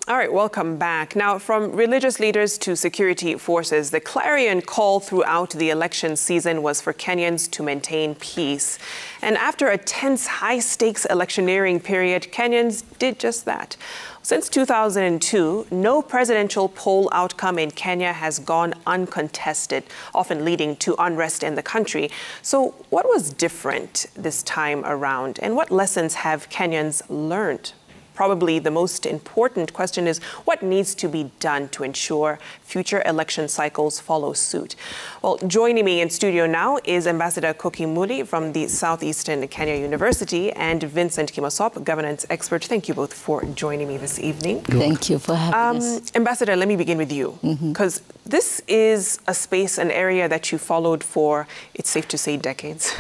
All right, welcome back. Now, from religious leaders to security forces, the clarion call throughout the election season was for Kenyans to maintain peace. And after a tense, high-stakes electioneering period, Kenyans did just that. Since 2002, no presidential poll outcome in Kenya has gone uncontested, often leading to unrest in the country. So what was different this time around, and what lessons have Kenyans learned? Probably the most important question is what needs to be done to ensure future election cycles follow suit. Well, joining me in studio now is Ambassador Koki Muli from the Southeastern Kenya University and Vincent Kimosop, governance expert. Thank you both for joining me this evening. Thank you for having us. Ambassador, let me begin with you, because this is a space, an area that you followed for, it's safe to say, decades.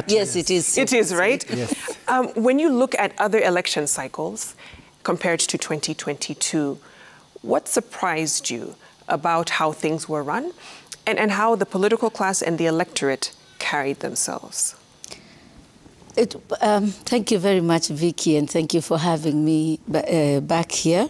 Yes, it is. It is, right? Yes. When you look at other election cycles compared to 2022, what surprised you about how things were run and how the political class and the electorate carried themselves? Thank you very much, Vicky, and thank you for having me back here.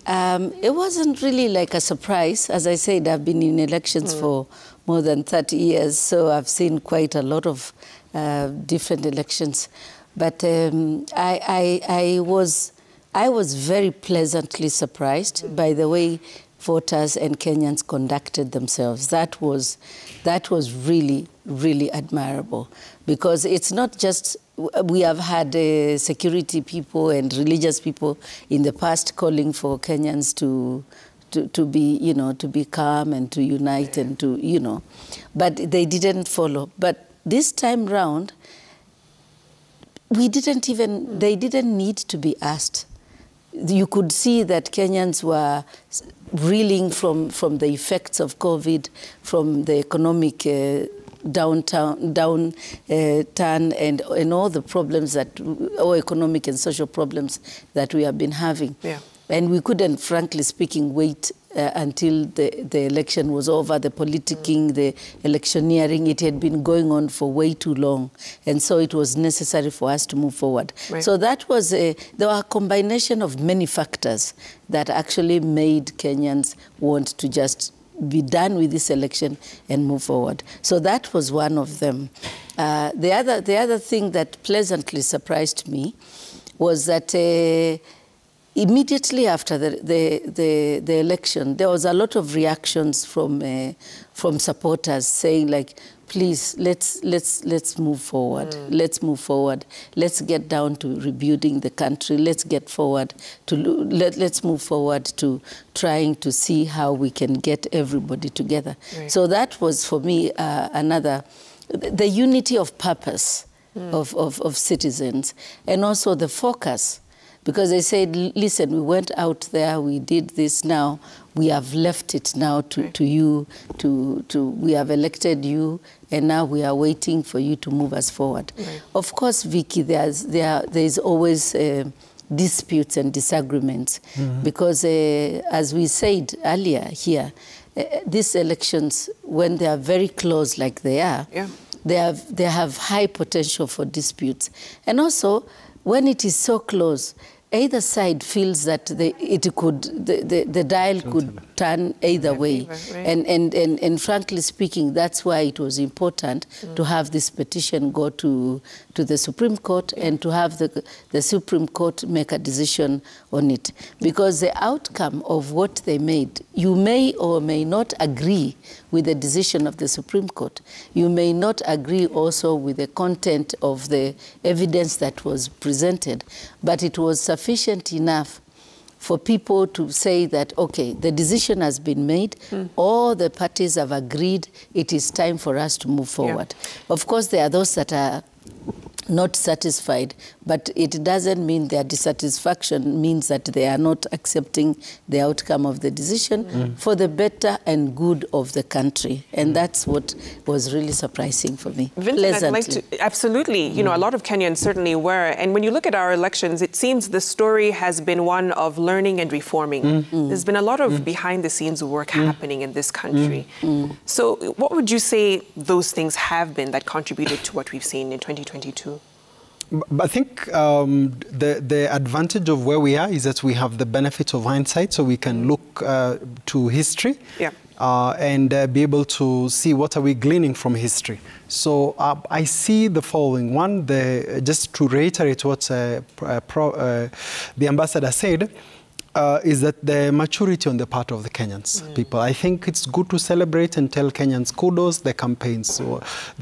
It wasn't really like a surprise. As I said, I've been in elections for more than 30 years, so I've seen quite a lot of different elections. But I was very pleasantly surprised by the way voters and Kenyans conducted themselves. That was really, really admirable, because it's not just we have had security people and religious people in the past calling for Kenyans to be, to be calm and to unite and to, but they didn't follow. But this time round, they didn't need to be asked. You could see that Kenyans were reeling from the effects of COVID, from the economic downturn and all the problems all economic and social problems that we have been having. Yeah. And we couldn't, frankly speaking, wait until the election was over, the politicking, the electioneering. It had been going on for way too long. And so it was necessary for us to move forward. Right. So that was there were a combination of many factors that actually made Kenyans want to just be done with this election and move forward. So that was one of them. The other thing that pleasantly surprised me was that immediately after the election, there was a lot of reactions from supporters saying, like, please, let's move forward. Let's move forward. Let's get down to rebuilding the country. Let's get forward to let's move forward to trying to see how we can get everybody together. Right. So that was for me the unity of purpose of citizens, and also the focus. Because they said, listen, we went out there, we did this, now we have left it now to you, we have elected you, and now we are waiting for you to move us forward. Right. Of course, Vicky, there's always disputes and disagreements, because as we said earlier here, these elections, when they are very close like they are, they have high potential for disputes. And when it is so close, either side feels that the dial could turn either way. Right. And frankly speaking, that's why it was important to have this petition go to the Supreme Court and to have the Supreme Court make a decision on it. Because the outcome of what they made, you may or may not agree with the decision of the Supreme Court. You may not agree also with the content of the evidence that was presented, but it was sufficient enough for people to say that, okay, the decision has been made, all the parties have agreed, it is time for us to move forward. Yeah. Of course, there are those that are not satisfied, but it doesn't mean their dissatisfaction means that they are not accepting the outcome of the decision for the better and good of the country. And that's what was really surprising for me. Vincent, I'd like to, absolutely. You know, a lot of Kenyans certainly were. And when you look at our elections, it seems the story has been one of learning and reforming. There's been a lot of behind-the-scenes work happening in this country. So what would you say those things have been that contributed to what we've seen in 2022? But I think the advantage of where we are is that we have the benefit of hindsight, so we can look to history. Yeah. And be able to see what are we gleaning from history. So I see the following. One, just to reiterate what the ambassador said, is that the maturity on the part of the Kenyans people. I think it's good to celebrate and tell Kenyans kudos. The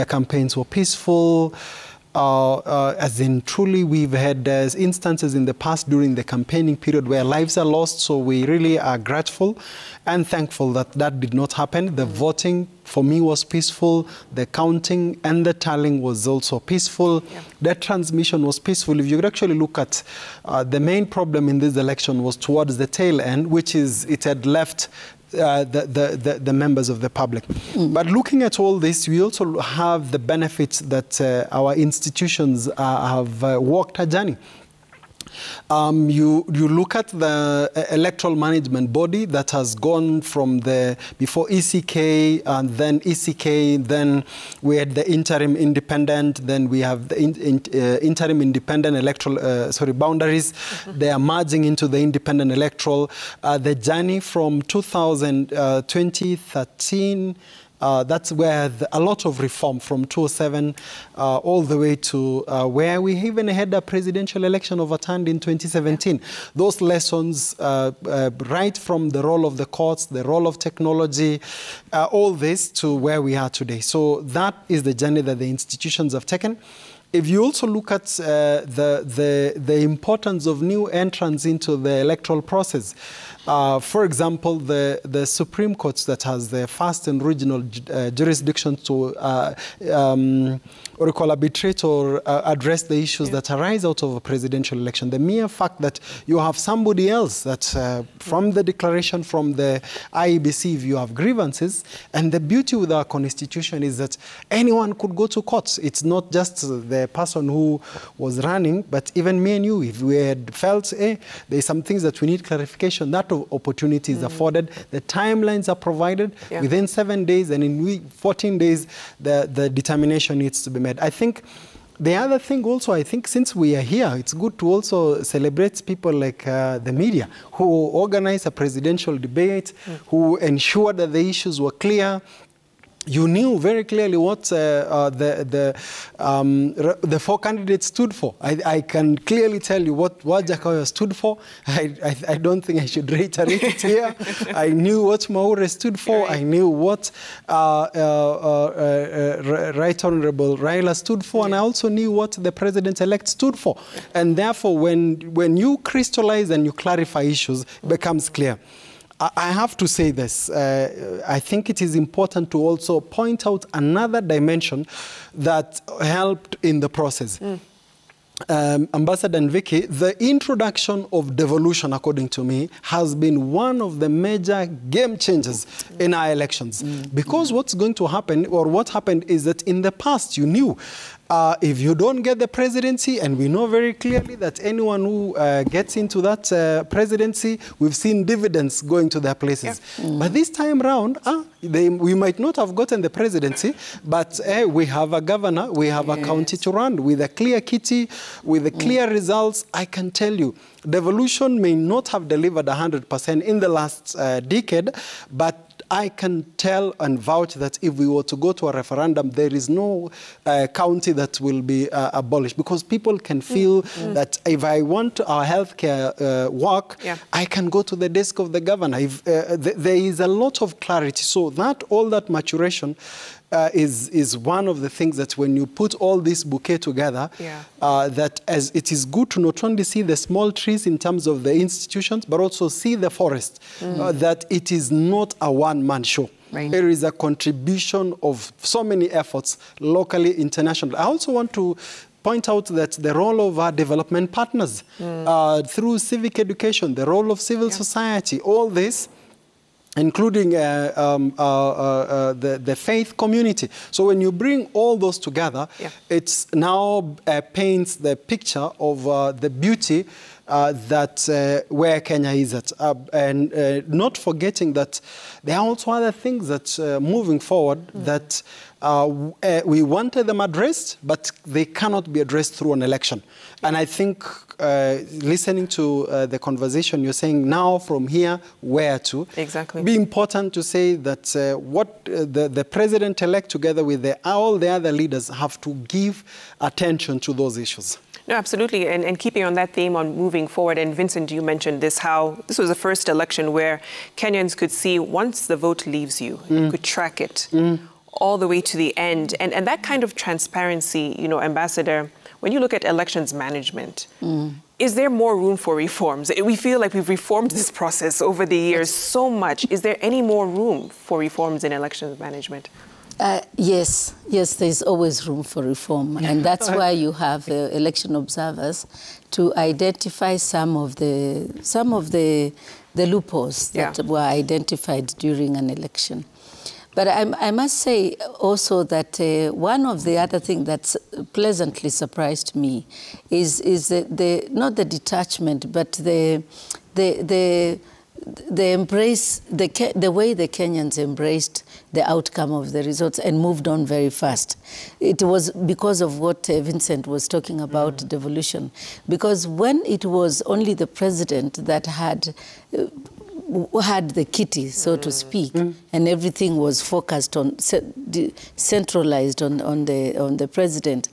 campaigns were peaceful. As in truly we've had instances in the past during the campaigning period where lives are lost, so we really are grateful and thankful that that did not happen. The voting for me was peaceful, the counting and the tallying was also peaceful. Yeah. The transmission was peaceful. If you could actually look at the main problem in this election was towards the tail end, which is it had left the members of the public. But looking at all this, we also have the benefits that our institutions have walked a journey. You look at the electoral management body that has gone from the before ECK and then ECK, then we had the interim independent, then we have the interim independent electoral boundaries. They are merging into the independent electoral. The journey from 2013. That's where a lot of reform from 2007 all the way to where we even had a presidential election overturned in 2017. Those lessons, right from the role of the courts, the role of technology, all this to where we are today. So that is the journey that the institutions have taken. If you also look at the importance of new entrants into the electoral process, for example, the Supreme Court that has the first and regional jurisdiction to arbitrate or address the issues that arise out of a presidential election. The mere fact that you have somebody else that from the declaration from the IEBC, if you have grievances, and the beauty with our constitution is that anyone could go to court. It's not just the person who was running, but even me and you, if we had felt, there's some things that we need clarification, that opportunity is afforded. The timelines are provided within 7 days, and in 14 days, the determination needs to be made. I think the other thing also, I think since we are here, it's good to also celebrate people like the media who organize a presidential debate, who ensure that the issues were clear. You knew very clearly what the four candidates stood for. I can clearly tell you what Jakaya stood for. I don't think I should reiterate it here. I knew what Maure stood for. Right. I knew what Right Honorable Raila stood for. And I also knew what the President-elect stood for. And therefore, when you crystallize and you clarify issues, it becomes clear. I have to say this. I think it is important to also point out another dimension that helped in the process. Ambassador and Vicky, the introduction of devolution, according to me, has been one of the major game changers in our elections. Because what's going to happen, or what happened, is that in the past, you knew if you don't get the presidency, and we know very clearly that anyone who gets into that presidency, we've seen dividends going to their places. But this time round, we might not have gotten the presidency, but we have a governor, we have a county to run with a clear kitty, with the clear results. I can tell you, devolution may not have delivered 100% in the last decade, but I can tell and vouch that if we were to go to a referendum, there is no county that will be abolished, because people can feel that if I want our healthcare work, I can go to the desk of the governor. If, there is a lot of clarity. So that all that maturation is one of the things that when you put all this bouquet together, that as it is good to not only see the small trees in terms of the institutions, but also see the forest, that it is not a one-man show. Right. There is a contribution of so many efforts, locally, internationally. I also want to point out that the role of our development partners through civic education, the role of civil society, all this, including the faith community. So when you bring all those together, it's now paints the picture of the beauty that where Kenya is at. And not forgetting that there are also other things that moving forward that we wanted them addressed, but they cannot be addressed through an election. And I think listening to the conversation, you're saying now from here, where to? Exactly. It'd be important to say that what the president-elect together with all the other leaders have to give attention to those issues. No, absolutely. And keeping on that theme on moving forward, and Vincent, you mentioned this, how this was the first election where Kenyans could see once the vote leaves you, you could track it all the way to the end. And that kind of transparency, you know, Ambassador, when you look at elections management, is there more room for reforms? We feel like we've reformed this process over the years so much. Is there any more room for reforms in elections management? Yes, there's always room for reform, and that's why you have election observers to identify some of the loopholes that were identified during an election. But I must say also that one of the other things that's pleasantly surprised me is not the detachment, but the embrace, the way the Kenyans embraced the outcome of the results and moved on very fast. It was because of what Vincent was talking about, devolution. Because when it was only the president that had the kitty, so to speak, and everything was focused on, centralized on the president,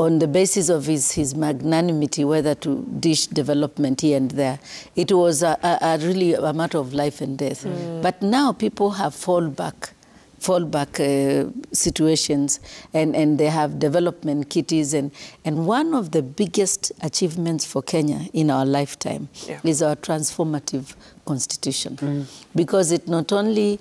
on the basis of his magnanimity, whether to dish development here and there. It was really a matter of life and death. But now people have fallback situations, and they have development kitties. And one of the biggest achievements for Kenya in our lifetime is our transformative constitution. Because it not only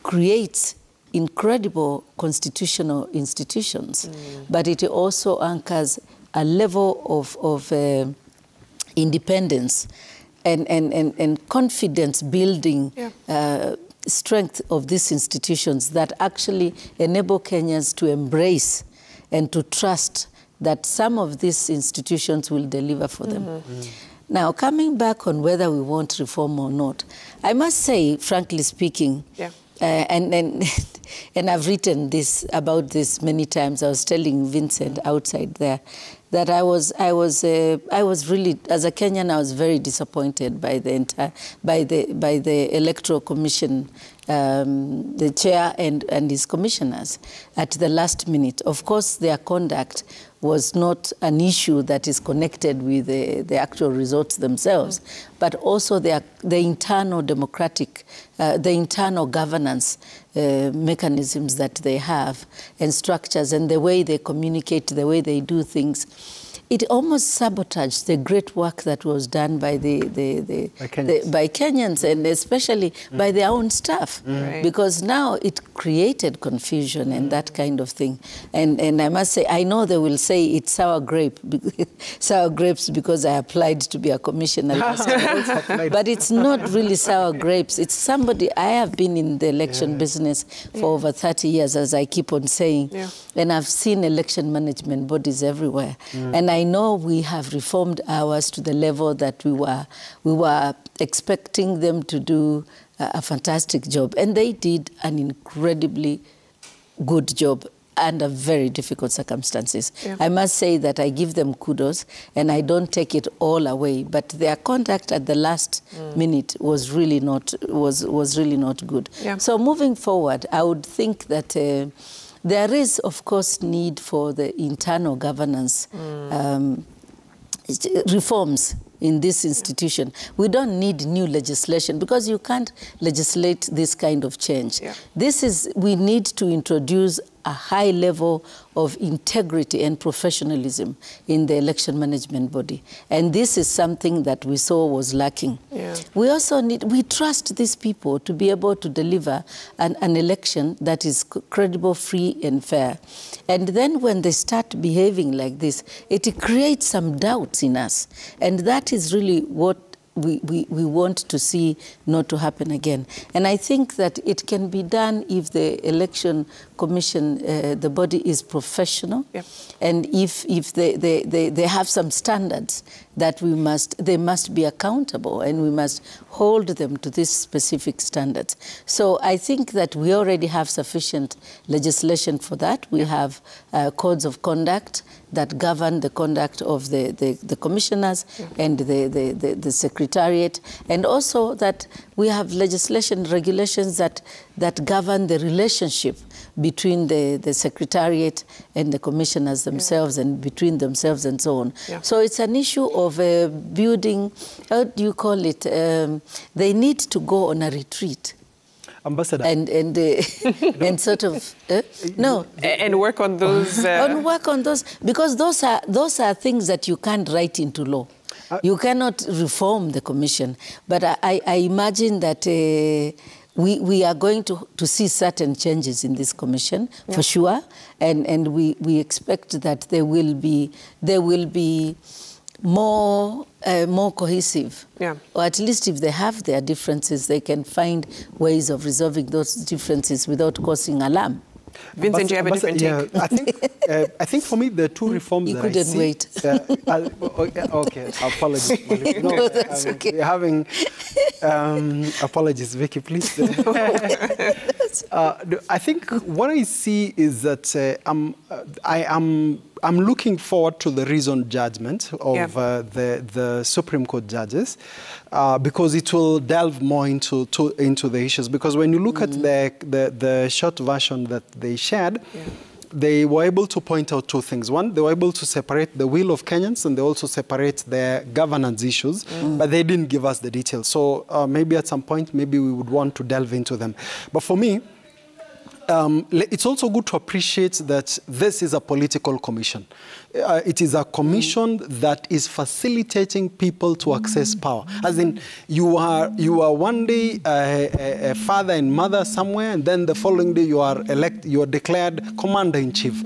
creates incredible constitutional institutions, but it also anchors a level of independence and confidence building strength of these institutions that actually enable Kenyans to embrace and to trust that some of these institutions will deliver for them. Now, coming back on whether we want reform or not, I must say, frankly speaking, and I've written about this many times. I was telling Vincent outside there that I was really, as a Kenyan, I was very disappointed by the Electoral Commission, the chair and his commissioners at the last minute. Of course, their conduct was not an issue that is connected with the actual results themselves, but also the internal democratic, the internal governance mechanisms that they have and structures and the way they communicate, the way they do things. It almost sabotaged the great work that was done by by Kenyans and especially by their own staff, because now it created confusion and that kind of thing. And I must say, I know they will say it's sour grapes because I applied to be a commissioner, but it's not really sour grapes. It's somebody. I have been in the election business for over 30 years, as I keep on saying, and I've seen election management bodies everywhere, and I know we have reformed ours to the level that we were expecting them to do a fantastic job, and they did an incredibly good job under very difficult circumstances. I must say that I give them kudos, and I don't take it all away. But their conduct at the last minute was really not good. So moving forward, I would think that. There is, of course, need for the internal governance reforms in this institution. We don't need new legislation because you can't legislate this kind of change. We need to introduce a high level of integrity and professionalism in the election management body. And this is something that we saw was lacking. We also we trust these people to be able to deliver an election that is credible, free, and fair. And then when they start behaving like this, it creates some doubts in us. And that is really what we want to see not to happen again. And I think that it can be done if the election commission, the body is professional, and if they have some standards that they must be accountable, and we must hold them to these specific standards. So I think that we already have sufficient legislation for that. We have codes of conduct that govern the conduct of the commissioners and the secretariat, and also that we have legislation, regulations that govern the relationship between the secretariat and the commissioners themselves and between themselves and so on. So it's an issue of building, how do you call it? They need to go on a retreat. Ambassador. And sort of, no. And work on those. And work on those, because those are things that you can't write into law. You cannot reform the commission. But I imagine that we are going to see certain changes in this commission, for sure. And we expect that they will be more cohesive. Or at least if they have their differences, they can find ways of resolving those differences without causing alarm. Vincent, do you have a different take? I think for me, the two reforms you that couldn't I see... wait. Okay, apologies. No, that's okay. We're having... apologies, Vicky, please. I think what I see is that I'm looking forward to the reasoned judgment of the Supreme Court judges, because it will delve more into the issues. Because when you look at the short version that they shared, they were able to point out two things. One, they were able to separate the will of Kenyans, and they also separate their governance issues, but they didn't give us the details. So maybe at some point, maybe we would want to delve into them. But for me, it's also good to appreciate that this is a political commission. It is a commission that is facilitating people to access power. As in, you are one day a father and mother somewhere, and then the following day you are declared commander-in-chief.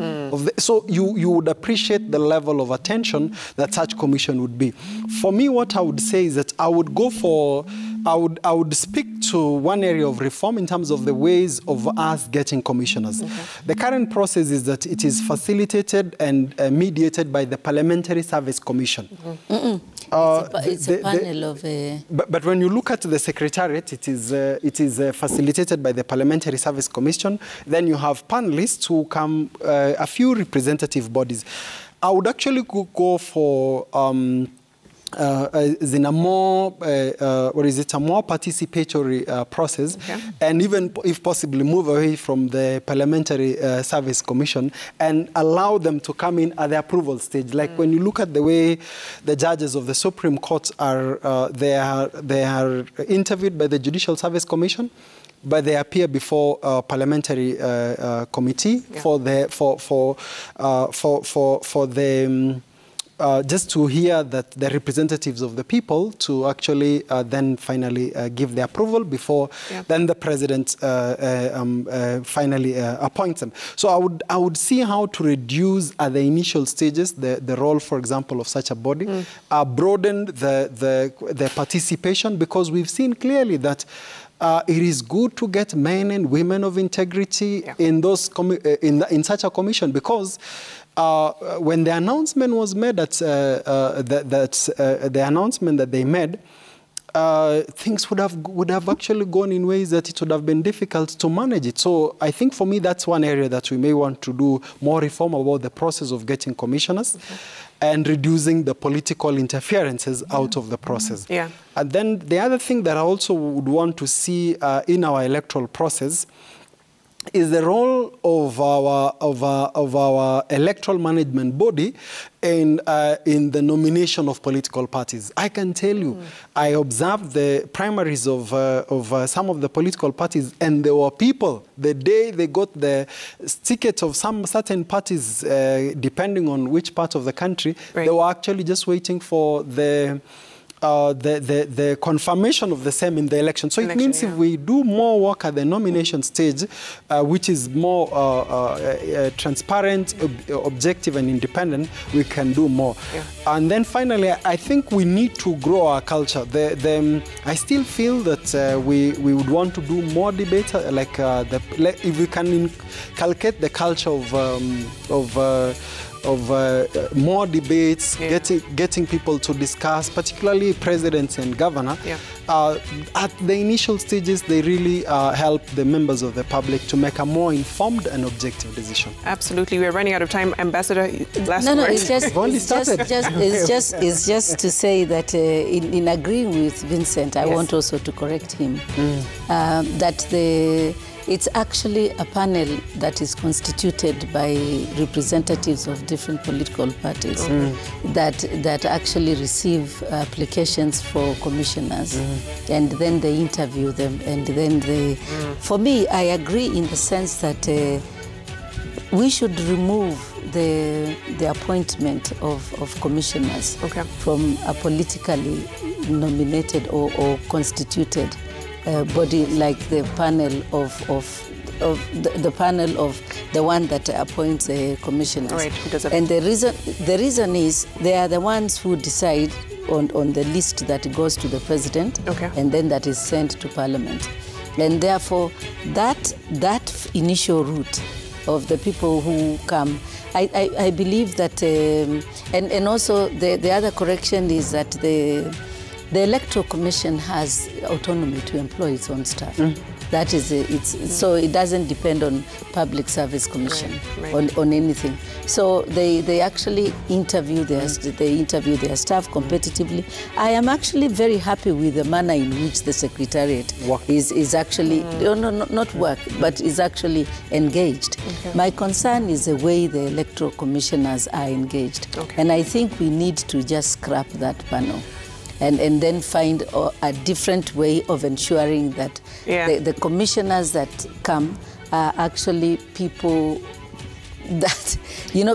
So you would appreciate the level of attention that such commission would be. For me, what I would say is that I would go for... I would speak to one area of reform in terms of the ways of us getting commissioners. The current process is that it is facilitated and mediated by the Parliamentary Service Commission. It's a panel of... But when you look at the Secretariat, it is facilitated by the Parliamentary Service Commission. Then you have panelists who come, a few representative bodies. I would actually go for... in a more, a more participatory process, and even, if possibly, move away from the Parliamentary Service Commission and allow them to come in at the approval stage. Like when you look at the way the judges of the Supreme Court are, they are interviewed by the Judicial Service Commission, but they appear before a parliamentary committee for the just to hear that the representatives of the people to actually then finally give the approval before then the president finally appoints them. So I would see how to reduce at the initial stages the role, for example, of such a body, broaden the participation, because we've seen clearly that it is good to get men and women of integrity in those in such a commission, because when the announcement was made, the announcement that they made, things would have actually gone in ways that it would have been difficult to manage it. So I think for me, that's one area that we may want to do more reform about the process of getting commissioners and reducing the political interferences out of the process. And then the other thing that I also would want to see in our electoral process is the role of our electoral management body in the nomination of political parties. I can tell you, I observed the primaries of some of the political parties, and there were people, the day they got the ticket of some certain parties, depending on which part of the country, they were actually just waiting for the confirmation of the same in the election. So it means if we do more work at the nomination stage, which is more transparent, objective, and independent, we can do more. And then finally, I think we need to grow our culture. I still feel that we would want to do more debate, if we can inculcate the culture of more debates, getting people to discuss, particularly presidents and governor. At the initial stages, they really help the members of the public to make a more informed and objective decision. Absolutely. We're running out of time. Ambassador, last word. No, it's just to say that in agreeing with Vincent, I want also to correct him that it's actually a panel that is constituted by representatives of different political parties that actually receive applications for commissioners, and then they interview them, and then they... For me, I agree in the sense that we should remove the appointment of commissioners from a politically nominated or constituted body like the panel of the one that appoints commissioners. Right. And the reason is they are the ones who decide on the list that goes to the president, and then that is sent to Parliament. And therefore, that initial route of the people who come, I believe that, and also the other correction is that the Electoral Commission has autonomy to employ its own staff. That is so it doesn't depend on Public Service Commission on anything. So they actually interview their staff competitively. I am actually very happy with the manner in which the Secretariat is actually not work, but is actually engaged. My concern is the way the Electoral Commissioners are engaged, and I think we need to just scrap that panel. And then find a different way of ensuring that the commissioners that come are actually people that,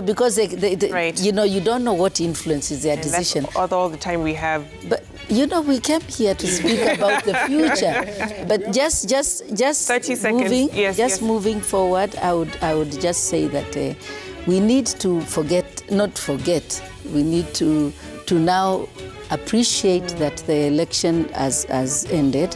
because you don't know what influences their decision. That's all the time we have. But, we came here to speak about the future. But just 30 seconds. Moving forward, I would just say that we need to not forget, we need to now appreciate that the election has ended,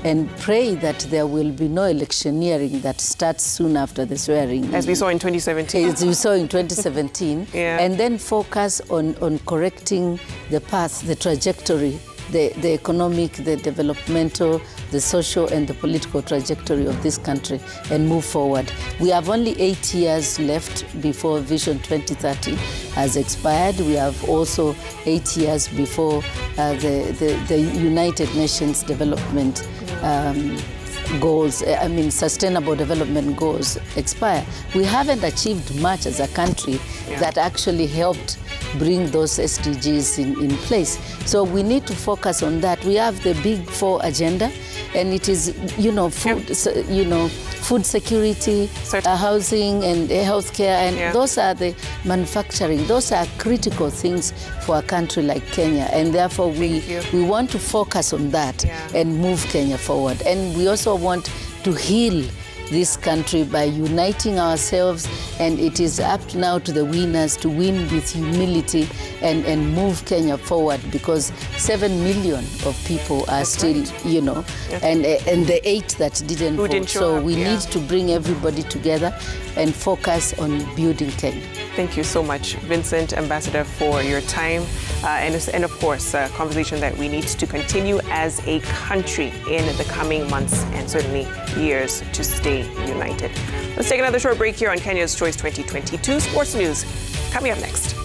and pray that there will be no electioneering that starts soon after the swearing. As we saw in 2017. As we saw in 2017. And then focus on correcting the path, the trajectory, the economic, the developmental, the social and the political trajectory of this country, and move forward. We have only 8 years left before Vision 2030 has expired. We have also 8 years before the United Nations Development goals, Sustainable Development Goals expire. We haven't achieved much as a country that actually helped bring those SDGs in place. So we need to focus on that. We have the Big Four agenda, and it is, food security, housing and healthcare, and those are the manufacturing. Those are critical things for a country like Kenya, and therefore we want to focus on that and move Kenya forward. And we also want to heal this country by uniting ourselves, and it is up now to the winners to win with humility and move Kenya forward, because 7 million of people are still, and the 8 that didn't vote. So we need to bring everybody together and focus on building Kenya. Thank you so much, Vincent, Ambassador, for your time. And of course, a conversation that we need to continue as a country in the coming months and certainly years to stay united. Let's take another short break here on Kenya's Choice 2022 Sports News. Coming up next.